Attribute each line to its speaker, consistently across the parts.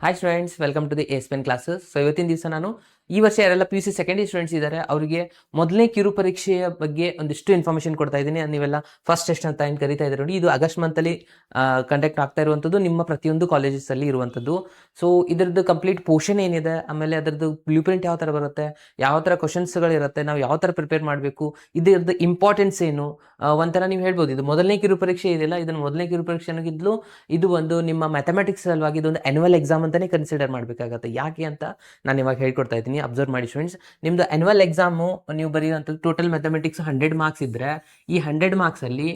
Speaker 1: Hi students, welcome to the Espen classes. So ಇವತ್ತಿನ ದಿವಸ ನಾನು ಈ ವರ್ಷ ಯಾರೆಲ್ಲ P U C second year students ಇದ್ದಾರೆ ಅವರಿಗೆ ಮೊದಲನೇ ಕಿರು ಪರೀಕ್ಷೆಯ ಬಗ್ಗೆ ಒಂದಿಷ್ಟು ಇನ್ಫಾರ್ಮೇಷನ್ ಕೊಡ್ತಾ ಇದ್ದೀನಿ. ನೀವೆಲ್ಲ ಫಸ್ಟ್ ಟೆಸ್ಟ್ ಅಂತ ಏನು ಕರಿತಾ ಇದ್ದಾರೆ ನೋಡಿ, ಇದು ಆಗಸ್ಟ್ ಮಂತಲ್ಲಿ ಕಂಡಕ್ಟ್ ಆಗ್ತಾ ಇರುವಂಥದ್ದು ನಿಮ್ಮ ಪ್ರತಿಯೊಂದು ಕಾಲೇಜಸಲ್ಲಿ ಇರುವಂಥದ್ದು. ಸೊ ಇದರದ್ದು ಕಂಪ್ಲೀಟ್ ಪೋರ್ಷನ್ ಏನಿದೆ, ಆಮೇಲೆ ಅದರದ್ದು ಬ್ಲೂ ಪ್ರಿಂಟ್ ಯಾವ ಥರ ಬರುತ್ತೆ, ಯಾವ ಥರ ಕ್ವಶನ್ಸ್ಗಳಿರುತ್ತೆ, ನಾವು ಯಾವ ಥರ ಪ್ರಿಪೇರ್ ಮಾಡಬೇಕು, ಇದರದ್ದು ಇಂಪಾರ್ಟೆನ್ಸ್ ಏನು, ಒಂಥರ ನೀವು ಹೇಳ್ಬೋದು ಇದು ಮೊದಲನೇ ಕಿರು ಪರೀಕ್ಷೆ ಇದೆಯಲ್ಲ, ಇದನ್ನು ಮೊದಲನೇ ಕಿರು ಪರೀಕ್ಷೆ ಅನ್ನೋಗಿದ್ಲು ಇದು ಒಂದು ನಿಮ್ಮ ಮ್ಯಾಥಮೆಟಿಕ್ಸ್ ಸಲುವಾಗಿ ಇದೊಂದು ಆ್ಯನ್ಯುವಲ್ ಎಕ್ಸಾಮ್ ಅಂತಲೇ ಕನ್ಸಿಡರ್ ಮಾಡಬೇಕಾಗತ್ತೆ. ಯಾಕೆ ಅಂತ ನಾನು ಇವಾಗ ಹೇಳ್ಕೊಡ್ತಾ ಇದ್ದೀನಿ, ಅಬ್ಸರ್ವ್ ಮಾಡಿ ಸ್ಟೂಡೆಂಟ್ಸ್. ನಿಮ್ಮದು ಆ್ಯನ್ಯುವಲ್ ಎಕ್ಸಾಮು ನೀವು ಬರೆಯುವಂಥದ್ದು ಟೋಟಲ್ ಮ್ಯಾಥಮೆಟಿಕ್ಸ್ 100 ಮಾರ್ಕ್ಸ್ ಇದ್ದರೆ, ಈ 100 ಮಾರ್ಕ್ಸಲ್ಲಿ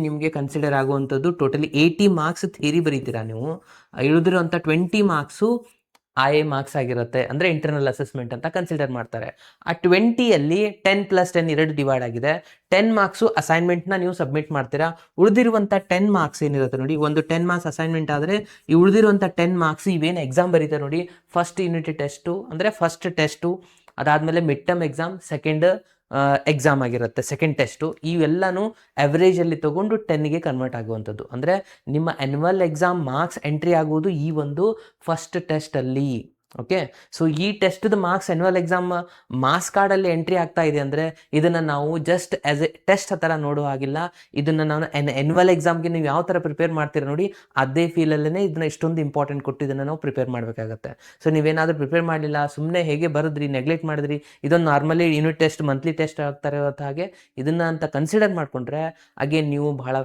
Speaker 1: ನಿಮಗೆ ಕನ್ಸಿಡರ್ ಆಗುವಂಥದ್ದು ಟೋಟಲಿ 80 ಮಾರ್ಕ್ಸ್ ಥಿಯರಿ ಬರೀತೀರಾ ನೀವು. ಇಳಿದಿರುವಂಥ 20 ಮಾರ್ಕ್ಸು ಮಾರ್ಕ್ಸ್ ಆಗಿರುತ್ತೆ, ಅಂದರೆ ಇಂಟರ್ನಲ್ ಅಸೆಸ್ಮೆಂಟ್ ಅಂತ ಕನ್ಸಿಡರ್ ಮಾಡ್ತಾರೆ. ಆ 20ಯಲ್ಲಿ 10+10 ಎರಡು ಡಿವೈಡ್ ಆಗಿದೆ. 10 ಮಾರ್ಕ್ಸು ಅಸೈನ್ಮೆಂಟ್ನ ನೀವು ಸಬ್ಮಿಟ್ ಮಾಡ್ತೀರಾ. ಉಳಿದಿರುವಂಥ 10 ಮಾರ್ಕ್ಸ್ ಏನಿರುತ್ತೆ ನೋಡಿ, ಒಂದು 10 ಮಾರ್ಕ್ಸ್ ಅಸೈನ್ಮೆಂಟ್ ಆದರೆ ಈ ಉಳಿದಿರುವಂಥ 10 ಮಾರ್ಕ್ಸ್ ಇವೇನು ಎಕ್ಸಾಮ್ ಬರೀತಾರೆ ನೋಡಿ, ಫಸ್ಟ್ ಯೂನಿಟ್ ಟೆಸ್ಟು ಅಂದರೆ ಫಸ್ಟ್ ಟೆಸ್ಟು, ಅದಾದಮೇಲೆ mid term exam, second exam ಆಗಿರುತ್ತೆ, ಸೆಕೆಂಡ್ ಟೆಸ್ಟು, ಇವೆಲ್ಲನೂ ಅವರೇಜಲ್ಲಿ ತೊಗೊಂಡು 10ಗೆ ಕನ್ವರ್ಟ್ ಆಗುವಂಥದ್ದು. ಅಂದರೆ ನಿಮ್ಮ ಆ್ಯನ್ಯುವಲ್ ಎಕ್ಸಾಮ್ ಮಾರ್ಕ್ಸ್ ಎಂಟ್ರಿ ಆಗುವುದು ಈ ಒಂದು ಫಸ್ಟ್ ಟೆಸ್ಟಲ್ಲಿ. ಓಕೆ, ಸೊ ಈ ಟೆಸ್ಟ್ದು ಮಾರ್ಕ್ಸ್ ಆ್ಯನ್ಯುವಲ್ ಎಕ್ಸಾಮ್ ಮಾರ್ಕ್ಸ್ ಕಾರ್ಡಲ್ಲಿ ಎಂಟ್ರಿ ಆಗ್ತಾ ಇದೆ ಅಂದರೆ ಇದನ್ನು ನಾವು ಜಸ್ಟ್ ಆ್ಯಸ್ ಎ ಟೆಸ್ಟ್ ಆ ಥರ ನೋಡೋ ಹಾಗಿಲ್ಲ. ಇದನ್ನು ನಾನು ಆ್ಯನ್ಯುವಲ್ ಎಕ್ಸಾಮ್ಗೆ ನೀವು ಯಾವ ಥರ ಪ್ರಿಪೇರ್ ಮಾಡ್ತೀರ ನೋಡಿ, ಅದೇ ಫೀಲಲ್ಲೇ ಇದನ್ನು ಇಷ್ಟೊಂದು ಇಂಪಾರ್ಟೆಂಟ್ ಕೊಟ್ಟು ಇದನ್ನು ನಾವು ಪ್ರಿಪೇರ್ ಮಾಡಬೇಕಾಗತ್ತೆ. ಸೊ ನೀವೇನಾದರೂ ಪ್ರಿಪೇರ್ ಮಾಡಲಿಲ್ಲ, ಸುಮ್ಮನೆ ಹೇಗೆ ಬರೆದ್ರಿ, ನೆಗ್ಲೆಕ್ಟ್ ಮಾಡಿದ್ರಿ, ಇದೊಂದು normally unit test, monthly test ಆಗ್ತಾ ಇರೋತ್ತ ಹಾಗೆ ಇದನ್ನು ಅಂತ ಕನ್ಸಿಡರ್ ಮಾಡಿಕೊಂಡ್ರೆ ಅಗೇನ್ ನೀವು ಬಹಳ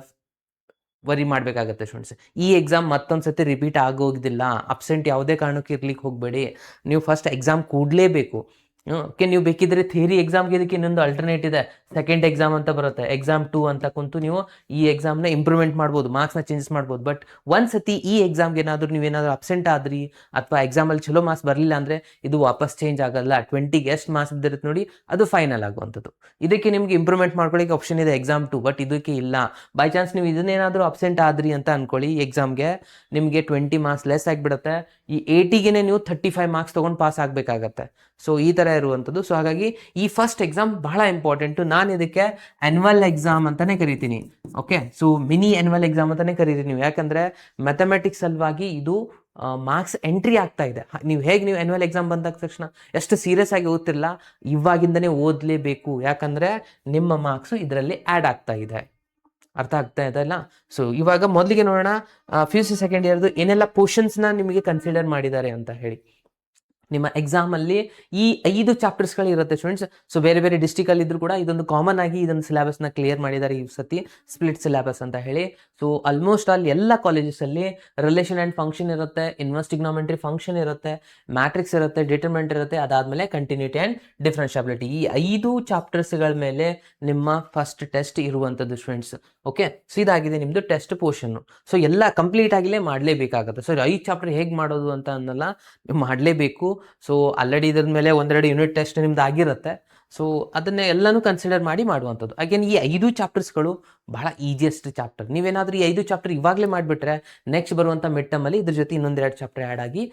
Speaker 1: ವರಿ ಮಾಡಬೇಕಾಗತ್ತೆ ಸ್ಟೂಡೆಂಟ್ಸ್. ಈ ಎಕ್ಸಾಮ್ ಮತ್ತೊಂದು ಸತಿ ರಿಪೀಟ್ ಆಗೋದಿಲ್ಲ. ಅಬ್ಸೆಂಟ್ ಯಾವುದೇ ಕಾರಣಕ್ಕೆ ಇರ್ಲಿಕ್ಕೆ ಹೋಗಬೇಡಿ. ನೀವು ಫಸ್ಟ್ ಎಕ್ಸಾಮ್ ಕೂಡಲೇಬೇಕು. ಓಕೆ, ನೀವು ಬೇಕಿದ್ರೆ ಥಿಯರಿ ಎಕ್ಸಾಮ್ಗೆ ಇದಕ್ಕೆ ಇನ್ನೊಂದು ಅಲ್ಟರ್ನೇಟ್ ಇದೆ, ಸೆಕೆಂಡ್ ಎಕ್ಸಾಮ್ ಅಂತ ಬರುತ್ತೆ, ಎಕ್ಸಾಮ್ 2 ಅಂತ ಕುಂತು ನೀವು ಈ ಎಕ್ಸಾಮ್ನ ಇಂಪ್ರೂವ್ಮೆಂಟ್ ಮಾಡ್ಬೋದು, ಮಾರ್ಕ್ಸ್ನ ಚೇಂಜಸ್ ಮಾಡ್ಬೋದು. ಬಟ್ ಒಂದು ಸತಿ ಈ ಎಕ್ಸಾಮ್ಗೆ ನೀವೇನಾದರೂ ಅಬ್ಸೆಂಟ್ ಆದ್ರಿ ಅಥವಾ ಎಕ್ಸಾಮಲ್ಲಿ ಚಲೋ ಮಾರ್ಕ್ಸ್ ಬರಲಿಲ್ಲ ಅಂದರೆ ಇದು ವಾಪಸ್ ಚೇಂಜ್ ಆಗಲ್ಲ. 20ಗೆ ಎಷ್ಟು ಮಾರ್ಕ್ಸ್ ಬಿದ್ದಿರುತ್ತೆ ನೋಡಿ, ಅದು ಫೈನಲ್ ಆಗುವಂಥದ್ದು. ಇದಕ್ಕೆ ನಿಮಗೆ ಇಂಪ್ರೂವ್ಮೆಂಟ್ ಮಾಡ್ಕೊಳ್ಳಿಕ್ಕೆ ಆಪ್ಷನ್ ಇದೆ ಎಕ್ಸಾಮ್ 2, ಬಟ್ ಇದಕ್ಕೆ ಇಲ್ಲ. ಬೈ ಚಾನ್ಸ್ ನೀವು ಇದನ್ನೇನಾದರೂ ಅಬ್ಸೆಂಟ್ ಆದ್ರಿ ಅಂತ ಅನ್ಕೊಳ್ಳಿ, ಎಕ್ಸಾಮ್ಗೆ ನಿಮಗೆ 20 ಮಾರ್ಕ್ಸ್ ಲೆಸ್ ಆಗಿಬಿಡುತ್ತೆ. ಈ 80ಗೆ ನೀವು 35 ಮಾರ್ಕ್ಸ್ ತೊಗೊಂಡು ಪಾಸ್ ಆಗಬೇಕಾಗತ್ತೆ. ಸೊ ಈ ಥರ ಇರುವಂಥದ್ದು. ಸೊ ಹಾಗಾಗಿ ಈ ಫಸ್ಟ್ ಎಕ್ಸಾಮ್ ಬಹಳ ಇಂಪಾರ್ಟೆಂಟು. ನಾನು ಇದಕ್ಕೆ ಆ್ಯನ್ಯುವಲ್ ಎಕ್ಸಾಮ್ ಅಂತಲೇ ಕರಿತೀನಿ. Okay, so mini annual exam ಅಂತಲೇ ಕರಿತೀನಿ ನೀವು, ಯಾಕಂದರೆ ಮ್ಯಾಥಮೆಟಿಕ್ಸ್ ಸಲುವಾಗಿ ಇದು ಮಾರ್ಕ್ಸ್ ಎಂಟ್ರಿ ಆಗ್ತಾ ಇದೆ. ನೀವು ಆ್ಯನ್ಯುವಲ್ ಎಕ್ಸಾಮ್ ಬಂದಾಗ ತಕ್ಷಣ ಎಷ್ಟು ಸೀರಿಯಸ್ ಆಗಿ ಓದ್ತಿರಲ್ಲ, ಇವಾಗಿಂದನೇ ಓದಲೇಬೇಕು, ಯಾಕಂದರೆ ನಿಮ್ಮ ಮಾರ್ಕ್ಸು ಇದರಲ್ಲಿ ಆ್ಯಡ್ ಆಗ್ತಾ ಇದೆ. ಅರ್ಥ ಆಗ್ತಾ ಇದೆ ಅಲ್ಲ? ಸೊ ಇವಾಗ ಮೊದಲಿಗೆ ನೋಡೋಣ ಪಿ ಯು ಸಿ ಸೆಕೆಂಡ್ ಇಯರ್ದು ಏನೆಲ್ಲ ಪೋರ್ಷನ್ಸ್ನ ನಿಮಗೆ ಕನ್ಸಿಡರ್ ಮಾಡಿದ್ದಾರೆ ಅಂತ ಹೇಳಿ. ನಿಮ್ಮ ಎಕ್ಸಾಮಲ್ಲಿ ಈ 5 ಚಾಪ್ಟರ್ಸ್ಗಳು ಇರುತ್ತೆ ಸ್ಟೂಡೆಂಟ್ಸ್. ಸೊ ಬೇರೆ ಬೇರೆ ಡಿಸ್ಟಿಕಲ್ಲಿ ಇದ್ರೂ ಕೂಡ ಇದೊಂದು ಕಾಮನ್ ಆಗಿ ಇದೊಂದು ಸಿಲೆಬಸ್ನ ಕ್ಲಿಯರ್ ಮಾಡಿದ್ದಾರೆ ಈ ಸತಿ, ಸ್ಪ್ಲಿಟ್ ಸಿಲೆಬಸ್ ಅಂತ ಹೇಳಿ. ಸೊ ಆಲ್ಮೋಸ್ಟ್ ಆಲ್ ಎಲ್ಲ ಕಾಲೇಜಸಲ್ಲಿ ರಿಲೇಷನ್ ಆ್ಯಂಡ್ ಫಂಕ್ಷನ್ ಇರುತ್ತೆ, ಇನ್ವರ್ಸ್ ಟ್ರಿಗ್ನೋಮೆಟ್ರಿ ಫಂಕ್ಷನ್ ಇರುತ್ತೆ, ಮ್ಯಾಟ್ರಿಕ್ಸ್ ಇರುತ್ತೆ, ಡಿಟರ್ಮಿನೆಂಟ್ ಇರುತ್ತೆ, ಅದಾದಮೇಲೆ ಕಂಟಿನ್ಯೂಟಿ ಆ್ಯಂಡ್ ಡಿಫರೆನ್ಷಿಯಾಬಿಲಿಟಿ. ಈ 5 ಚಾಪ್ಟರ್ಸ್ಗಳ ಮೇಲೆ ನಿಮ್ಮ ಫಸ್ಟ್ ಟೆಸ್ಟ್ ಇರುವಂಥದ್ದು ಸ್ಟೂಡೆಂಟ್ಸ್. ಓಕೆ, ಸೊ ಇದಾಗಿದೆ ನಿಮ್ಮದು ಟೆಸ್ಟ್ ಪೋರ್ಷನ್ನು. ಸೊ ಎಲ್ಲ ಕಂಪ್ಲೀಟ್ ಆಗಿಲೇ ಮಾಡಲೇಬೇಕಾಗುತ್ತೆ. ಸೊ 5 ಚಾಪ್ಟರ್ ಹೇಗೆ ಮಾಡೋದು ಅಂತ ಅನ್ನಲ್ಲ, ನೀವು ಮಾಡಲೇಬೇಕು. ಸೊ ಆಲ್ರೆಡಿ ಇದ್ರ ಮೇಲೆ ಒಂದೆರಡು ಯೂನಿಟ್ ಟೆಸ್ಟ್ ನಿಮ್ದು ಆಗಿರುತ್ತೆ. ಸೊ ಅದನ್ನೇ ಎಲ್ಲನೂ ಕನ್ಸಿಡರ್ ಮಾಡಿ ಮಾಡುವಂಥದ್ದು. ಅಗೇನ್ ಈ 5 ಚಾಪ್ಟರ್ಸ್ಗಳು ಬಹಳ ಈಸಿಯೆಸ್ಟ್ ಚಾಪ್ಟರ್. ನೀವೇನಾದರೂ ಈ 5 ಚಾಪ್ಟರ್ ಇವಾಗಲೇ ಮಾಡಿಬಿಟ್ರೆ ನೆಕ್ಸ್ಟ್ ಬರುವಂಥ ಮಿಡ್ ಟರ್ಮಲ್ಲಿ ಇದ್ರ ಜೊತೆ ಇನ್ನೊಂದೆರಡು ಚಾಪ್ಟರ್ ಆ್ಯಡ್ ಆಗಿ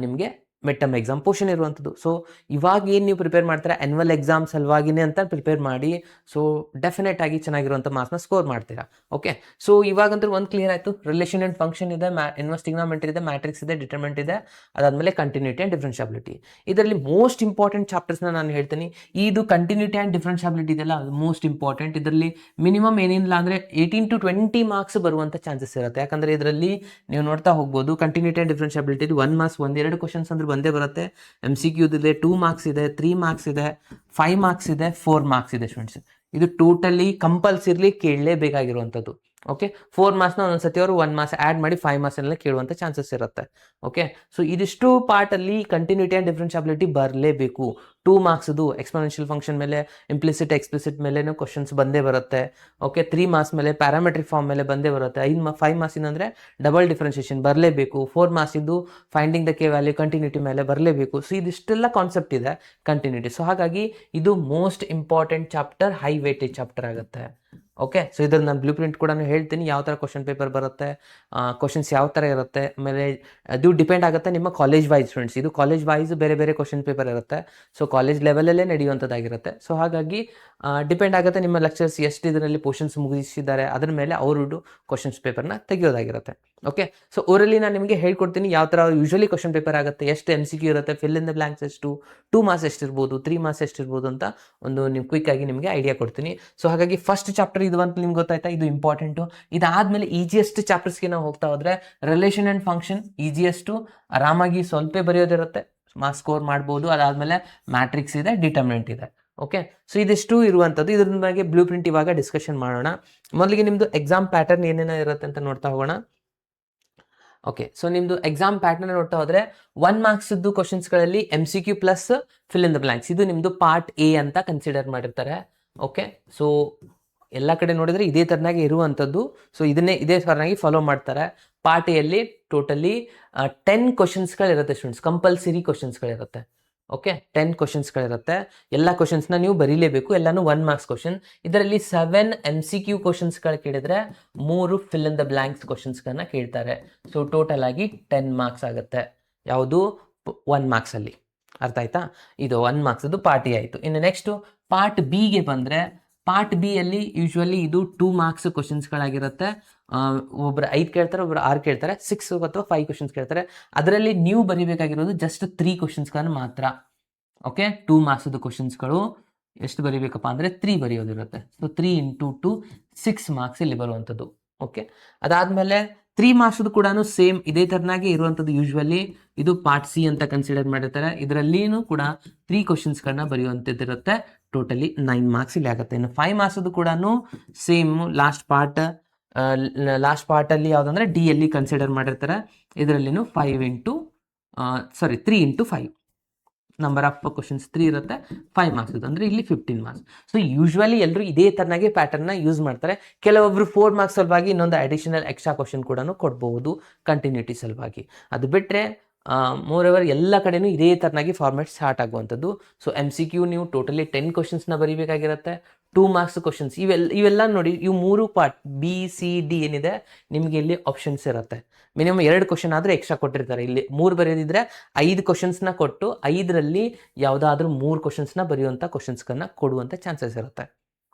Speaker 1: ನಿಮಗೆ ಮಿಡ್ ಟರ್ಮ್ ಎಕ್ಸಾಮ್ ಪೋರ್ಷನ್ ಇರುವಂಥದ್ದು. ಸೊ ಇವಾಗ ಏನು ನೀವು ಪ್ರಿಪೇರ್ ಮಾಡ್ತೀರಾ ಆ್ಯನ್ಯುವಲ್ ಎಕ್ಸಾಮ್ ಸಲುವಾಗಿನೇ ಅಂತ ಪ್ರಿಪೇರ್ ಮಾಡಿ, ಸೊ ಡೆಫಿನೆಟ್ ಆಗಿ ಚೆನ್ನಾಗಿರುವಂಥ ಮಾರ್ಕ್ಸ್ನ ಸ್ಕೋರ್ ಮಾಡ್ತೀರಾ. ಓಕೆ, ಸೊ ಇವಾಗಂತೂ ಒಂದು ಕ್ಲಿಯರ್ ಆಯಿತು. ರಿಲೇಷನ್ ಆ್ಯಂಡ್ ಫಂಕ್ಷನ್ ಇದೆ, ಇನ್ವರ್ಸ್ ಟ್ರಿಗ್ನೋಮೆಟ್ರಿ ಇದೆ, ಮ್ಯಾಟ್ರಿಕ್ಸ್ ಇದೆ, ಡಿಟರ್ಮಿನೆಂಟ್ ಇದೆ, ಅದಾದಮೇಲೆ ಕಂಟಿನ್ಯೂಟಿ ಆ್ಯಂಡ್ ಡಿಫರೆನ್ಷಿಯಾಬಿಲಿಟಿ. ಇದರಲ್ಲಿ ಮೋಸ್ಟ್ ಇಂಪಾರ್ಟೆಂಟ್ ಚಾಪ್ಟರ್ಸ್ನ ನಾನು ಹೇಳ್ತೀನಿ. ಇದು ಕಂಟಿನ್ಯೂಟಿ ಆ್ಯಂಡ್ ಡಿಫರೆನ್ಷಿಯಾಬಿಲಿಟಿ ಇದೆಲ್ಲ ಅದು ಮೋಸ್ಟ್ ಇಂಪಾರ್ಟೆಂಟ್. ಇದರಲ್ಲಿ ಮಿನಿಮಮ್ ಏನಿಲ್ಲ ಅಂದರೆ 18 to 20 ಮಾರ್ಕ್ಸ್ ಬರುವಂಥ ಚಾನ್ಸಸ್ ಇರುತ್ತೆ. ಯಾಕಂದರೆ ಇದರಲ್ಲಿ ನೀವು ನೋಡ್ತಾ ಹೋಗ್ಬೋದು, continuity and differentiability 1 marks, 1-2 questions ಅಂದ್ರೆ ಬಂದೇ ಬರುತ್ತೆ. MCQ ಇದೆ, 2 ಮಾರ್ಕ್ಸ್ ಇದೆ, 3 ಮಾರ್ಕ್ಸ್ ಇದೆ, 5 ಮಾರ್ಕ್ಸ್ ಇದೆ, 4 ಮಾರ್ಕ್ಸ್ ಇದೆ ಸ್ಟೂಡೆಂಟ್ಸ್. ಇದು ಟೋಟಲಿ ಕಂಪಲ್ಸರಿಲಿ ಕೇಳಲೇಬೇಕಾಗಿರುವಂಥದ್ದು. ಓಕೆ, 4 ಮಾರ್ಕ್ಸ್ನ ಒಂದೊಂದ್ಸತಿ ಅವರು 1 ಮಾರ್ಕ್ಸ್ ಆ್ಯಡ್ ಮಾಡಿ 5 ಮಾರ್ಕ್ಸ್ನೆಲ್ಲ ಕೇಳುವಂಥ ಚಾನ್ಸಸ್ ಇರುತ್ತೆ. ಓಕೆ, ಸೊ ಇದಿಷ್ಟು ಪಾರ್ಟಲ್ಲಿ ಕಂಟಿನ್ಯೂಟಿ ಆ್ಯಂಡ್ ಡಿಫರೆನ್ಷಿಯಾಬಿಲಿಟಿ ಬರಲೇಬೇಕು. 2 ಮಾರ್ಕ್ಸ್ದು ಎಕ್ಸ್ಪೋನೆನ್ಷಿಯಲ್ ಫಂಕ್ಷನ್ ಮೇಲೆ, ಇಂಪ್ಲಿಸಿಟ್ ಎಕ್ಸ್ಪ್ಲಿಸಿಟ್ ಮೇಲೇನೂ ಕ್ವಶನ್ಸ್ ಬಂದೇ ಬರುತ್ತೆ. ಓಕೆ, 3 ಮಾರ್ಕ್ಸ್ ಮೇಲೆ ಪ್ಯಾರಾಮೆಟ್ರಿಕ್ ಫಾರ್ಮ್ ಮೇಲೆ ಬಂದೇ ಬರುತ್ತೆ. 5 ಮಾರ್ಕ್ಸಿಂದ ಅಂದರೆ ಡಬಲ್ ಡಿಫರೆನ್ಷಿಯೇಷನ್ ಬರಲೇಬೇಕು. 4 ಮಾರ್ಕ್ಸಿದ್ದು finding the K value continuity ಮೇಲೆ ಬರಲೇಬೇಕು. ಸೊ ಇದಿಷ್ಟೆಲ್ಲ ಕಾನ್ಸೆಪ್ಟ್ ಇದೆ ಕಂಟಿನ್ಯೂಟಿ. ಸೊ ಹಾಗಾಗಿ ಇದು most important chapter, high weightage chapter ಆಗುತ್ತೆ. ಓಕೆ, ಸೊ ಇದ್ರಲ್ಲಿ ನಾನು ಬ್ಲೂ ಪ್ರಿಂಟ್ ಕೂಡ ಹೇಳ್ತೀನಿ ಯಾವ ಥರ ಕ್ವಶನ್ ಪೇಪರ್ ಬರುತ್ತೆ, ಕ್ವಶನ್ಸ್ ಯಾವ ಥರ ಇರುತ್ತೆ. ಆಮೇಲೆ ಅದು ಡಿಪೆಂಡ್ ಆಗುತ್ತೆ ನಿಮ್ಮ ಕಾಲೇಜ್ ವೈಸ್ ಸ್ಟೂಡೆಂಟ್ಸ್. ಇದು ಕಾಲೇಜ್ ವೈಸ್ ಬೇರೆ ಬೇರೆ ಕ್ವಶನ್ ಪೇಪರ್ ಇರುತ್ತೆ. ಸೊ ಕಾಲೇಜ್ ಲೆವೆಲಲ್ಲೇ ನಡೆಯುವಂಥದ್ದಾಗಿರುತ್ತೆ. ಸೊ ಹಾಗಾಗಿ ಡಿಪೆಂಡ್ ಆಗುತ್ತೆ ನಿಮ್ಮ ಲೆಕ್ಚರ್ಸ್ ಎಷ್ಟು ಇದರಲ್ಲಿ ಪೋರ್ಷನ್ಸ್ ಮುಗಿಸಿದ್ದಾರೆ, ಅದ್ರ ಮೇಲೆ ಅವರು ಕ್ವಶನ್ಸ್ ಪೇಪರ್ನ ತೆಗೆಯೋದಾಗಿರುತ್ತೆ. ಓಕೆ. ಸೊ ಓರಲಿ ನಾನು ನಿಮಗೆ ಹೇಳ್ಕೊಡ್ತೀನಿ ಯಾವ ಥರ ಯೂಶಲಿ ಕ್ವಶನ್ ಪೇಪರ್ ಆಗುತ್ತೆ, ಎಷ್ಟು MCQ ಇರುತ್ತೆ, ಫಿಲ್ ಇನ್ ದ ಬ್ಲಾಂಕ್ಸ್ ಎಷ್ಟು, 2 ಮಾರ್ಕ್ಸ್ ಎಷ್ಟಿರ್ಬೋದು, 3 ಮಾರ್ಕ್ಸ್ ಎಷ್ಟಿರ್ಬೋದು ಅಂತ ಒಂದು ಕ್ವಿಕ್ ಆಗಿ ನಿಮಗೆ ಐಡಿಯಾ ಕೊಡ್ತೀನಿ. ಸೊ ಹಾಗಾಗಿ ಫಸ್ಟ್ ಚಾಪ್ಟರ್ ಇದು ಅಂತ ನಿಮ್ಗೆ ಗೊತ್ತಾಯ್ತಾ, ಇದು ಇಂಪಾರ್ಟೆಂಟು. ಇದಾದ್ಮೇಲೆ ಈಜಿಯೆಸ್ಟ್ ಚಾಪ್ಟರ್ಸ್ಗೆ ನಾವು ಹೋಗ್ತಾ ಹೋದ್ರೆ ರಿಲೇಷನ್ ಆ್ಯಂಡ್ ಫಂಕ್ಷನ್ ಈಜಿಯೆಸ್ಟು, ಆರಾಮಾಗಿ ಸ್ವಲ್ಪ ಬರೆಯೋದಿರುತ್ತೆ, ಮಾರ್ಕ್ಸ್ ಸ್ಕೋರ್ ಮಾಡ್ಬೋದು. ಅದಾದಮೇಲೆ ಮ್ಯಾಟ್ರಿಕ್ಸ್ ಇದೆ, ಡಿಟರ್ಮಿನೆಂಟ್ ಇದೆ. ಓಕೆ. ಸೊ ಇದಿಷ್ಟು ಇರುವಂಥದ್ದು. ಇದ್ರ ಬಗ್ಗೆ ಬ್ಲೂ ಪ್ರಿಂಟ್ ಇವಾಗ ಡಿಸ್ಕಷನ್ ಮಾಡೋಣ. ಮೊದಲಿಗೆ ನಿಮ್ಮದು ಎಕ್ಸಾಮ್ ಪ್ಯಾಟರ್ನ್ ಏನೇನೋ ಇರುತ್ತೆ ಅಂತ ನೋಡ್ತಾ ಹೋಗೋಣ. ಓಕೆ. ಸೊ ನಿಮ್ಮದು ಎಕ್ಸಾಮ್ ಪ್ಯಾಟರ್ನ್ ನೋಡ್ತಾ ಹೋದ್ರೆ 1 ಮಾರ್ಕ್ಸ್ದು ಕ್ವಶನ್ಸ್ಗಳಲ್ಲಿ MCQ plus fill in the blanks, ಇದು ನಿಮ್ಮದು ಪಾರ್ಟ್ ಎ ಅಂತ ಕನ್ಸಿಡರ್ ಮಾಡಿರ್ತಾರೆ. ಓಕೆ. ಸೊ ಎಲ್ಲ ಕಡೆ ನೋಡಿದ್ರೆ ಇದೇ ಥರನಾಗಿ ಇರುವಂಥದ್ದು. ಸೊ ಇದೇ ಥರನಾಗಿ ಫಾಲೋ ಮಾಡ್ತಾರೆ. ಪಾರ್ಟ್ ಎಲ್ಲಿ ಟೋಟಲಿ 10 ಕ್ವಶನ್ಸ್ಗಳಿರುತ್ತೆ ಸ್ಟೂಡೆಂಟ್ಸ್, ಕಂಪಲ್ಸರಿ ಕ್ವಶನ್ಸ್ಗಳಿರುತ್ತೆ. ಓಕೆ. 10 ಕ್ವಶನ್ಸ್ಗಳಿರುತ್ತೆ. ಎಲ್ಲ ಕ್ವಶನ್ಸ್ನ ನೀವು ಬರೀಲೇಬೇಕು, ಎಲ್ಲಾನು 1 ಮಾರ್ಕ್ಸ್ ಕ್ವಶನ್. ಇದರಲ್ಲಿ 7 MCQ ಕ್ವಶನ್ಸ್ಗಳು ಕೇಳಿದ್ರೆ 3 ಫಿಲ್ ಇನ್ ದ ಬ್ಲಾಂಕ್ಸ್ ಕ್ವಶನ್ಸ್ಗಳನ್ನ ಕೇಳ್ತಾರೆ. ಸೊ ಟೋಟಲ್ ಆಗಿ 10 ಮಾರ್ಕ್ಸ್ ಆಗುತ್ತೆ. ಯಾವುದು 1 ಮಾರ್ಕ್ಸಲ್ಲಿ. ಅರ್ಥ ಆಯ್ತಾ? ಇದು 1 ಮಾರ್ಕ್ಸ್ದು ಪಾರ್ಟ್ ಎ ಆಯಿತು. ಇನ್ನು ನೆಕ್ಸ್ಟು ಪಾರ್ಟ್ ಬಿಗೆ ಬಂದರೆ, ಪಾರ್ಟ್ ಬಿ ಅಲ್ಲಿ ಯೂಶ್ವಲಿ ಇದು 2 ಮಾರ್ಕ್ಸ್ ಕ್ವಶನ್ಸ್ಗಳಾಗಿರುತ್ತೆ. ಒಬ್ರು 5 ಕೇಳ್ತಾರೆ, ಒಬ್ರು 6 ಕೇಳ್ತಾರೆ, 6 ಅಥವಾ 5 ಕ್ವಶನ್ಸ್ ಕೇಳ್ತಾರೆ. ಅದರಲ್ಲಿ ನೀವು ಬರೀಬೇಕಾಗಿರೋದು ಜಸ್ಟ್ 3 ಕ್ವಶನ್ಸ್ಗಳನ್ನು ಮಾತ್ರ. ಓಕೆ. 2 ಮಾರ್ಕ್ಸ್ದು ಕ್ವಶನ್ಸ್ಗಳು ಎಷ್ಟು ಬರೀಬೇಕಪ್ಪ ಅಂದರೆ 3 ಬರೆಯೋದಿರುತ್ತೆ. ಸೊ 3 × 2 6 ಮಾರ್ಕ್ಸ್ ಇಲ್ಲಿ ಬರುವಂಥದ್ದು. ಓಕೆ. ಅದಾದಮೇಲೆ 3 ಮಾರ್ಕ್ಸ್ದು ಕೂಡ ಸೇಮ್ ಇದೇ ಥರನಾಗಿ ಇರುವಂಥದ್ದು. ಯೂಶ್ವಲಿ ಇದು ಪಾರ್ಟ್ ಸಿ ಅಂತ ಕನ್ಸಿಡರ್ ಮಾಡಿರ್ತಾರೆ. ಇದರಲ್ಲಿನೂ ಕೂಡ 3 ಕ್ವಶನ್ಸ್ಗಳನ್ನ ಬರೆಯುವಂಥದ್ದಿರುತ್ತೆ. ಟೋಟಲಿ 9 ಮಾರ್ಕ್ಸ್ ಇಲ್ಲಿ ಆಗುತ್ತೆ. ಇನ್ನು 5 ಮಾರ್ಕ್ಸ್ದು ಕೂಡ ಸೇಮ್ ಲಾಸ್ಟ್ ಪಾರ್ಟಲ್ಲಿ ಯಾವುದಂದ್ರೆ ಡಿ ಅಲ್ಲಿ ಕನ್ಸಿಡರ್ ಮಾಡಿರ್ತಾರೆ. ಇದರಲ್ಲಿನೂ 3 × 5 ನಂಬರ್ ಆಫ್ ಕ್ವಶನ್ಸ್ 3 ಇರುತ್ತೆ. 5 ಮಾರ್ಕ್ಸ್ ಇದು ಅಂದರೆ ಇಲ್ಲಿ 15 ಮಾರ್ಕ್ಸ್. ಸೊ ಯೂಶ್ವಲಿ ಎಲ್ಲರೂ ಇದೇ ಥರನಾಗಿ ಪ್ಯಾಟರ್ನ್ನ ಯೂಸ್ ಮಾಡ್ತಾರೆ. ಕೆಲವೊಬ್ರು 4 ಮಾರ್ಕ್ಸ್ ಸಲುವಾಗಿ ಇನ್ನೊಂದು ಅಡಿಷನಲ್ ಎಕ್ಸ್ಟ್ರಾ ಕ್ವಶನ್ ಕೂಡ ಕೊಡ್ಬೋದು ಕಂಟಿನ್ಯೂಟಿ ಸಲುವಾಗಿ. ಅದು ಬಿಟ್ಟರೆ ಮೋರ್ ಓವರ್ ಎಲ್ಲ ಕಡೆನೂ ಇದೇ ಥರನಾಗಿ ಫಾರ್ಮ್ಯಾಟ್ ಸ್ಟಾರ್ಟ್ ಆಗುವಂಥದ್ದು. ಸೊ MCQ ನೀವು ಟೋಟಲಿ 10 ಕ್ವಶನ್ಸ್ನ ಬರೀಬೇಕಾಗಿರುತ್ತೆ. 2 ಮಾರ್ಕ್ಸ್ ಕ್ವಶನ್ಸ್ ಇವೆಲ್ಲ ನೋಡಿ, ಇವು 3 ಪಾರ್ಟ್ BCD ಏನಿದೆ ನಿಮಗೆ ಇಲ್ಲಿ ಆಪ್ಷನ್ಸ್ ಇರುತ್ತೆ. ಮಿನಿಮಮ್ 2 ಕ್ವಶನ್ ಆದರೆ ಎಕ್ಸ್ಟ್ರಾ ಕೊಟ್ಟಿರ್ತಾರೆ. ಇಲ್ಲಿ 3 ಬರೆಯೋದಿದ್ರೆ 5 ಕ್ವಶನ್ಸ್ನ ಕೊಟ್ಟು 5ರಲ್ಲಿ ಯಾವುದಾದ್ರೂ 3 ಕ್ವಶನ್ಸ್ನ ಬರೆಯುವಂಥ ಕ್ವಶನ್ಸ್ಗಳನ್ನ ಕೊಡುವಂಥ ಚಾನ್ಸಸ್ ಇರುತ್ತೆ.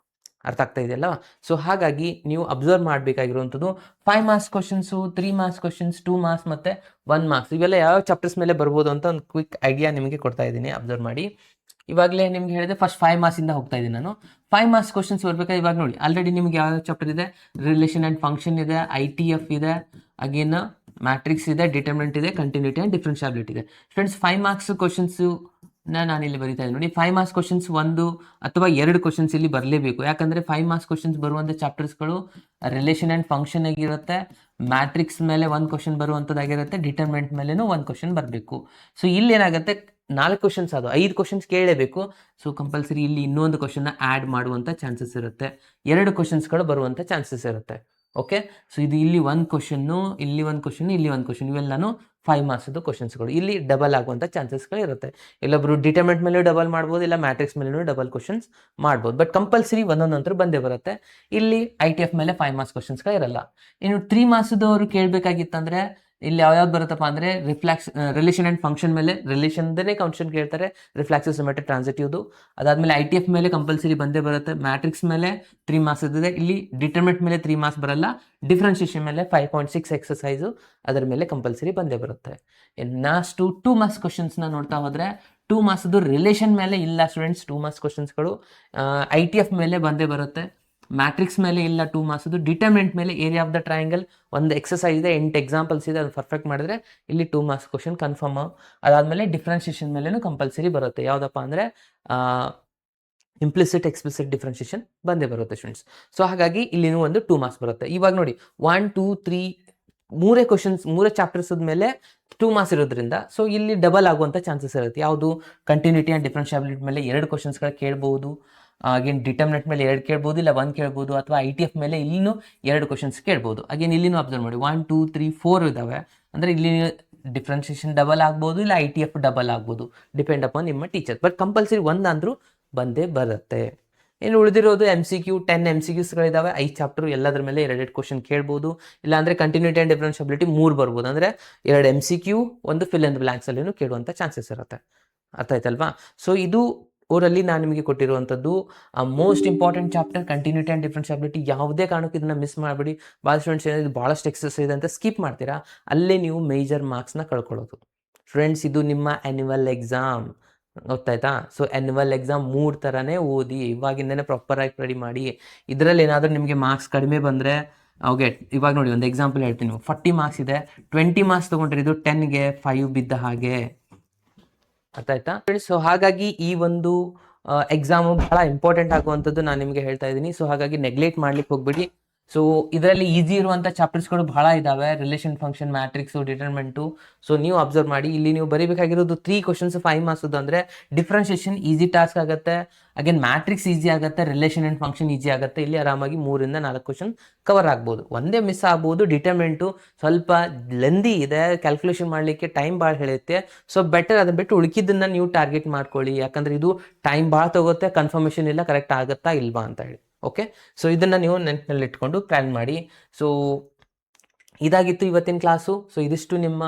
Speaker 1: ಅರ್ಥ ಆಗ್ತಾ ಇದೆಯಲ್ಲ? ಸೊ ಹಾಗಾಗಿ ನೀವು ಅಬ್ಸರ್ವ್ ಮಾಡಬೇಕಾಗಿರುವಂಥದ್ದು 5 marks questions, 3 marks questions, 2 marks ಮತ್ತು 1 ಮಾರ್ಕ್ಸ್ ಇವೆಲ್ಲ ಯಾವ ಚಾಪ್ಟರ್ಸ್ ಮೇಲೆ ಬರ್ಬೋದು ಅಂತ ಒಂದು ಕ್ವಿಕ್ ಐಡಿಯಾ ನಿಮಗೆ ಕೊಡ್ತಾ ಇದ್ದೀನಿ, ಅಬ್ಸರ್ವ್ ಮಾಡಿ. ಇವಾಗಲೇ ನಿಮ್ಗೆ ಹೇಳಿದೆ ಫಸ್ಟ್ 5 ಮಾರ್ಕ್ಸಿಂದ ಹೋಗ್ತಾ ಇದ್ದೀನಿ ನಾನು. 5 ಮಾರ್ಕ್ಸ್ ಕ್ವಶನ್ಸ್ ಬರ್ಬೇಕಾದ್ರೆ ಇವಾಗ ನೋಡಿ ಆಲ್ರೆಡಿ ನಿಮ್ಗೆ ಯಾವ ಚಾಪ್ಟರ್ ಇದೆ, ರಿಲೇಷನ್ ಆ್ಯಂಡ್ ಫಂಕ್ಷನ್ ಇದೆ, ITF ಇದೆ, ಅಗೇನ್ ಮ್ಯಾಟ್ರಿಕ್ಸ್ ಇದೆ, ಡಿಟರ್ಮಿನೆಂಟ್ ಇದೆ, ಕಂಟಿನ್ಯೂಟಿ ಆ್ಯಂಡ್ ಡಿಫ್ರೆನ್ಷಿಯಾಬಿಲಿಟಿ ಇದೆ. ಸ್ಟೂಡೆಂಟ್ಸ್ 5 ಮಾರ್ಕ್ಸ್ ಕ್ವಶನ್ಸು ನಾನು ಇಲ್ಲಿ ಬರೀತಾ ಇದ್ದೀನಿ ನೋಡಿ. 5 ಮಾರ್ಕ್ಸ್ ಕ್ವಶನ್ಸ್ 1 ಅಥವಾ 2 ಕ್ವಶನ್ಸ್ ಇಲ್ಲಿ ಬರಲೇಬೇಕು. ಯಾಕಂದರೆ 5 ಮಾರ್ಕ್ಸ್ ಕ್ವಶನ್ಸ್ ಬರುವಂಥ ಚಾಪ್ಟರ್ಸ್ಗಳು ರಿಲೇಷನ್ ಆ್ಯಂಡ್ ಫಂಕ್ಷನ್ ಆಗಿರುತ್ತೆ, ಮ್ಯಾಟ್ರಿಕ್ಸ್ ಮೇಲೆ 1 ಕ್ವಶನ್ ಬರುವಂಥದ್ದಾಗಿರುತ್ತೆ, ಡಿಟರ್ಮಿನೆಂಟ್ ಮೇಲೇನೂ 1 ಕ್ವಶನ್ ಬರಬೇಕು. ಸೊ ಇಲ್ಲಿ ಏನಾಗುತ್ತೆ, 4 ಕ್ವಶನ್ಸ್ ಅದು 5 ಕ್ವಶನ್ಸ್ ಕೇಳಲೇಬೇಕು. ಸೊ ಕಂಪಲ್ಸರಿ ಇಲ್ಲಿ ಇನ್ನೊಂದು ಕ್ವಶನ್ನ ಆ್ಯಡ್ ಮಾಡುವಂಥ ಚಾನ್ಸಸ್ ಇರುತ್ತೆ. 2 ಕ್ವಶನ್ಸ್ಗಳು ಬರುವಂಥ ಚಾನ್ಸಸ್ ಇರುತ್ತೆ. ಓಕೆ. ಸೊ ಇದು ಇಲ್ಲಿ 1 ಕ್ವಶನ್ನು, ಇಲ್ಲಿ 1 ಕ್ವಶನ್, ಇಲ್ಲಿ 1 ಕ್ವಶನ್, ಇವೆಲ್ಲನೂ 5 ಮಾರ್ಕ್ಸ್ದು ಕ್ವಶನ್ಸ್ಗಳು. ಇಲ್ಲಿ ಡಬಲ್ ಆಗುವಂಥ ಚಾನ್ಸಸ್ಗಳು ಇರುತ್ತೆ. ಇಲ್ಲೊಬ್ರು ಡಿಟರ್ಮಿನೆಂಟ್ ಮೇಲೂ ಡಬಲ್ ಮಾಡ್ಬೋದು, ಇಲ್ಲ ಮ್ಯಾಟ್ರಿಕ್ಸ್ ಮೇಲೂ ಡಬಲ್ ಕ್ವಶನ್ಸ್ ಮಾಡ್ಬೋದು. ಬಟ್ ಕಂಪಲ್ಸರಿ ಒಂದೊಂದಂತರೂ ಬಂದೇ ಬರುತ್ತೆ. ಇಲ್ಲಿ ITF ಮೇಲೆ 5 ಮಾರ್ಕ್ಸ್ ಕ್ವಶನ್ಸ್ಗಳು ಇರಲ್ಲ. ಇನ್ನು 3 ಮಾರ್ಕ್ಸ್ದವರು ಕೇಳಬೇಕಾಗಿತ್ತಂದರೆ ಇಲ್ಲಿ ಯಾವ್ಯಾವ್ದು ಬರುತ್ತಪ್ಪ ಅಂದರೆ ರಿಲೇಷನ್ ಆ್ಯಂಡ್ ಫಂಕ್ಷನ್ ಮೇಲೆ ರಿಲೇಷನ್ದೇ ಕ್ವಶನ್ ಕೇಳ್ತಾರೆ, ರಿಫ್ಲೆಕ್ಸಿವ್ ಸಿಮೆಟ್ರಿಕ್ ಟ್ರಾನ್ಸಿಟಿವ್ದು. ಅದಾದಮೇಲೆ ITF ಮೇಲೆ ಕಂಪಲ್ಸರಿ ಬಂದೇ ಬರುತ್ತೆ. ಮ್ಯಾಟ್ರಿಕ್ಸ್ ಮೇಲೆ 3 ಮಾರ್ಕ್ಸ್ ಇರ್ತದೆ. ಇಲ್ಲಿ ಡಿಟರ್ಮಿನೆಂಟ್ ಮೇಲೆ 3 ಮಾರ್ಕ್ಸ್ ಬರಲ್ಲ. ಡಿಫ್ರೆನ್ಷಿಯೇಷನ್ ಮೇಲೆ 5.6 ಎಕ್ಸಸೈಸು ಅದರ ಮೇಲೆ ಕಂಪಲ್ಸರಿ ಬಂದೇ ಬರುತ್ತೆ. ನೆಕ್ಸ್ಟು 2 ಮಾರ್ಕ್ಸ್ ಕ್ವಶನ್ಸ್ನ ನೋಡ್ತಾ ಹೋದರೆ 2 ಮಾರ್ಕ್ಸ್ದು ರಿಲೇಷನ್ ಮೇಲೆ ಇಲ್ಲ ಸ್ಟೂಡೆಂಟ್ಸ್. 2 ಮಾರ್ಕ್ಸ್ ಕ್ವಶನ್ಸ್ಗಳು ITF ಮೇಲೆ ಬಂದೇ ಬರುತ್ತೆ. ಮ್ಯಾಟ್ರಿಕ್ಸ್ ಮೇಲೆ ಇಲ್ಲ 2 ಮಾರ್ಕ್ಸ್ದು. ಡಿಟರ್ಮಿನೆಂಟ್ ಮೇಲೆ ಏರಿಯಾ ಆಫ್ ದ ಟ್ರಯಾಂಗಲ್ ಒಂದು ಎಕ್ಸಸೈಸ್ ಇದೆ, 8 ಎಕ್ಸಾಂಪಲ್ಸ್ ಇದೆ, ಅದು ಪರ್ಫೆಕ್ಟ್ ಮಾಡಿದ್ರೆ ಇಲ್ಲಿ 2 ಮಾರ್ಕ್ಸ್ ಕ್ವಶನ್ ಕನ್ಫರ್ಮ್. ಅದಾದಮೇಲೆ ಡಿಫ್ರೆನ್ಷಿಯೇಷನ್ ಮೇಲೇನು ಕಂಪಲ್ಸರಿ ಬರುತ್ತೆ. ಯಾವುದಪ್ಪ ಅಂದರೆ ಇಂಪ್ಲಿಸಿಟ್ ಎಕ್ಸ್ಪ್ಲಿಸಿಟ್ ಡಿಫ್ರೆನ್ಷಿಯೇಷನ್ ಬಂದೇ ಬರುತ್ತೆ ಸ್ಟೂಡೆಂಟ್ಸ್. ಸೊ ಹಾಗಾಗಿ ಇಲ್ಲಿನೂ ಒಂದು 2 ಮಾರ್ಕ್ಸ್ ಬರುತ್ತೆ. ಇವಾಗ ನೋಡಿ 1, 2, 3 ಮೂರೇ ಕ್ವಶನ್ಸ್, 3 ಚಾಪ್ಟರ್ಸ್ ಮೇಲೆ 2 ಮಾರ್ಕ್ಸ್ ಇರೋದ್ರಿಂದ ಸೊ ಇಲ್ಲಿ ಡಬಲ್ ಆಗುವಂಥ ಚಾನ್ಸಸ್ ಇರುತ್ತೆ. ಯಾವುದು ಕಂಟಿನ್ಯೂಟಿ ಆ್ಯಂಡ್ ಡಿಫ್ರೆನ್ಷಿಯಾಬಿಲಿಟಿ ಮೇಲೆ 2 ಕ್ವಶನ್ಸ್ಗಳು ಕೇಳ್ಬೋದು. ಅಗೇನ್ ಡಿಟರ್ಮಿನೆಂಟ್ ಮೇಲೆ 2 ಕೇಳ್ಬೋದು, ಇಲ್ಲ 1 ಕೇಳ್ಬೋದು, ಅಥವಾ ITF ಮೇಲೆ ಇಲ್ಲಿನೂ 2 ಕ್ವಶನ್ಸ್ ಕೇಳ್ಬೋದು. ಅಗೇನ್ ಇಲ್ಲಿನೂ ಅಬ್ಸರ್ವ್ ಮಾಡಿ 1, 2, 3, 4 ಇದ್ದಾವೆ. ಅಂದರೆ ಇಲ್ಲಿ ಡಿಫ್ರೆನ್ಷಿಯೇಷನ್ ಡಬಲ್ ಆಗ್ಬೋದು, ಇಲ್ಲ ITF ಡಬಲ್ ಆಗ್ಬೋದು, ಡಿಪೆಂಡ್ ಅಪಾನ್ ನಿಮ್ಮ ಟೀಚರ್. ಬಟ್ ಕಂಪಲ್ಸರಿ ಒಂದಂದ್ರೂ ಬಂದೇ ಬರುತ್ತೆ. ಇನ್ನು ಉಳಿದಿರೋದು MCQ 10 MCQಸ್ಗಳಿದ್ದಾವೆ. 5 ಚಾಪ್ಟರ್ ಎಲ್ಲದ್ರ ಮೇಲೆ 2 ಕ್ವಶನ್ ಕೇಳ್ಬೋದು. ಇಲ್ಲಾಂದರೆ ಕಂಟಿನ್ಯೂಟಿ ಆ್ಯಂಡ್ ಡಿಫ್ರೆನ್ಷಿಯಾಬಿಲಿಟಿ 3 ಬರ್ಬೋದು. ಅಂದರೆ 2 MCQ, 1 ಫಿಲ್ ಇನ್ ದ ಬ್ಲಾಂಕ್ಸಲ್ಲಿನೂ ಕೇಳುವಂಥ ಚಾನ್ಸಸ್ ಇರುತ್ತೆ. ಅರ್ಥ ಆಯ್ತಲ್ವಾ? ಸೊ ಇದು ಓರಲ್ಲಿ ನಾನು ನಿಮಗೆ ಕೊಟ್ಟಿರುವಂಥದ್ದು most important chapter continuity and differentiability. ಯಾವುದೇ ಕಾರಣಕ್ಕೂ ಇದನ್ನು ಮಿಸ್ ಮಾಡಬೇಡಿ. ಭಾಳ ಸ್ಟೂಡೆಂಟ್ಸ್ ಏನಾದ್ರು ಭಾಳಷ್ಟು ಎಕ್ಸಸೈಸ್ ಇದೆ ಅಂತ ಸ್ಕಿಪ್ ಮಾಡ್ತೀರಾ, ಅಲ್ಲೇ ನೀವು ಮೇಜರ್ ಮಾರ್ಕ್ಸ್ನ ಕಳ್ಕೊಳ್ಳೋದು. ಫ್ರೆಂಡ್ಸ್, ಇದು ನಿಮ್ಮ ಆ್ಯನ್ಯುವಲ್ ಎಕ್ಸಾಮ್, ಗೊತ್ತಾಯ್ತಾ? ಸೊ ಆ್ಯನ್ಯುವಲ್ ಎಕ್ಸಾಮ್ 3 ಥರನೇ ಓದಿ, ಇವಾಗಿಂದನೇ ಪ್ರಾಪರಾಗಿ ರೆಡಿ ಮಾಡಿ. ಇದರಲ್ಲಿ ಏನಾದರೂ ನಿಮಗೆ ಮಾರ್ಕ್ಸ್ ಕಡಿಮೆ ಬಂದರೆ ಓಕೆ, ಇವಾಗ ನೋಡಿ ಒಂದು ಎಕ್ಸಾಂಪಲ್ ಹೇಳ್ತೀನಿ. 40 ಮಾರ್ಕ್ಸ್ ಇದೆ, 20 ಮಾರ್ಕ್ಸ್ ತೊಗೊಂಡ್ರೆ ಇದು 10ಗೆ 5 ಬಿದ್ದ ಹಾಗೆ, ಅರ್ಥ ಆಯ್ತಾ ಫ್ರೆಂಡ್ಸ್? ಸೊ ಹಾಗಾಗಿ ಈ ಒಂದು ಎಕ್ಸಾಮು ಬಹಳ ಇಂಪಾರ್ಟೆಂಟ್ ಆಗುವಂಥದ್ದು ನಾನು ನಿಮಗೆ ಹೇಳ್ತಾ ಇದ್ದೀನಿ. ಸೊ ಹಾಗಾಗಿ ನೆಗ್ಲೆಕ್ಟ್ ಮಾಡ್ಲಿಕ್ಕೆ ಹೋಗ್ಬಿಡಿ. ಸೊ ಇದರಲ್ಲಿ ಈಸಿ ಇರುವಂಥ ಚಾಪ್ಟರ್ಸ್ಗಳು ಬಹಳ ಇದ್ದಾವೆ, ರಿಲೇಷನ್ ಫಂಕ್ಷನ್, ಮ್ಯಾಟ್ರಿಕ್ಸು, ಡಿಟರ್ಮೆಂಟು. ಸೊ ನೀವು ಅಬ್ಸರ್ವ್ ಮಾಡಿ, ಇಲ್ಲಿ ನೀವು ಬರೀಬೇಕಾಗಿರೋದು 3 ಕ್ವಶನ್ಸ್ 5 ಮಾರ್ಕ್ಸ್. ಅಂದರೆ ಡಿಫ್ರೆನ್ಷಿಯೇಷನ್ ಈಸಿ ಟಾಸ್ಕ್ ಆಗುತ್ತೆ, ಅಗೇನ್ ಮ್ಯಾಟ್ರಿಕ್ಸ್ ಈಸಿ ಆಗುತ್ತೆ, ರಿಲೇಷನ್ ಆ್ಯಂಡ್ ಫಂಕ್ಷನ್ ಈಸಿ ಆಗುತ್ತೆ. ಇಲ್ಲಿ ಆರಾಮಾಗಿ 3 ಇಂದ 4 ಕ್ವಶನ್ ಕವರ್ ಆಗ್ಬೋದು. ಒಂದೇ ಮಿಸ್ ಆಗ್ಬೋದು, ಡಿಟರ್ಮೆಂಟು ಸ್ವಲ್ಪ ಲೆಂದಿ ಇದೆ, ಕ್ಯಾಲ್ಕುಲೇಷನ್ ಮಾಡಲಿಕ್ಕೆ ಟೈಮ್ ಭಾಳ ಹೇಳುತ್ತೆ. ಸೊ ಬೆಟರ್ ಅದನ್ನ ಬಿಟ್ಟು ಉಳಿಕಿದ್ದನ್ನು ನೀವು ಟಾರ್ಗೆಟ್ ಮಾಡ್ಕೊಳ್ಳಿ, ಯಾಕಂದರೆ ಇದು ಟೈಮ್ ಭಾಳ ತಗೋತ್ತೆ, ಕನ್ಫರ್ಮೇಷನ್ ಇಲ್ಲ ಕರೆಕ್ಟ್ ಆಗುತ್ತಾ ಇಲ್ವಾ ಅಂತ ಹೇಳಿ. ಓಕೆ, ಸೊ ಇದನ್ನು ನೀವು ನೆನಪಿನಲ್ಲಿ ಇಟ್ಕೊಂಡು ಪ್ಲ್ಯಾನ್ ಮಾಡಿ. ಸೊ ಇದಾಗಿತ್ತು ಇವತ್ತಿನ ಕ್ಲಾಸು. ಸೊ ಇದಿಷ್ಟು ನಿಮ್ಮ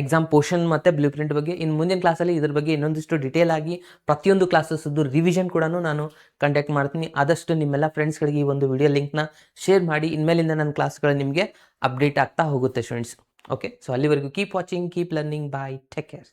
Speaker 1: ಎಕ್ಸಾಮ್ ಪೋರ್ಷನ್ ಮತ್ತು ಬ್ಲೂ ಪ್ರಿಂಟ್ ಬಗ್ಗೆ. ಇನ್ನು ಮುಂದಿನ ಕ್ಲಾಸಲ್ಲಿ ಇದ್ರ ಬಗ್ಗೆ ಇನ್ನೊಂದಿಷ್ಟು ಡಿಟೇಲ್ ಆಗಿ ಪ್ರತಿಯೊಂದು ಕ್ಲಾಸಸ್ದು ರಿವಿಷನ್ ಕೂಡ ನಾನು ಕಂಡಕ್ಟ್ ಮಾಡ್ತೀನಿ. ಆದಷ್ಟು ನಿಮ್ಮೆಲ್ಲ ಫ್ರೆಂಡ್ಸ್ಗಳಿಗೆ ಈ ಒಂದು ವಿಡಿಯೋ ಲಿಂಕ್ನ ಶೇರ್ ಮಾಡಿ. ಇನ್ಮೇಲಿಂದ ನನ್ನ ಕ್ಲಾಸ್ಗಳು ನಿಮಗೆ ಅಪ್ಡೇಟ್ ಆಗ್ತಾ ಹೋಗುತ್ತೆ ಸ್ಟೂಡೆಂಟ್ಸ್. ಓಕೆ, ಸೊ ಅಲ್ಲಿವರೆಗೂ ಕೀಪ್ ವಾಚಿಂಗ್, ಕೀಪ್ ಲರ್ನಿಂಗ್, ಬಾಯ್, ಟೇಕ್ ಕೇರ್.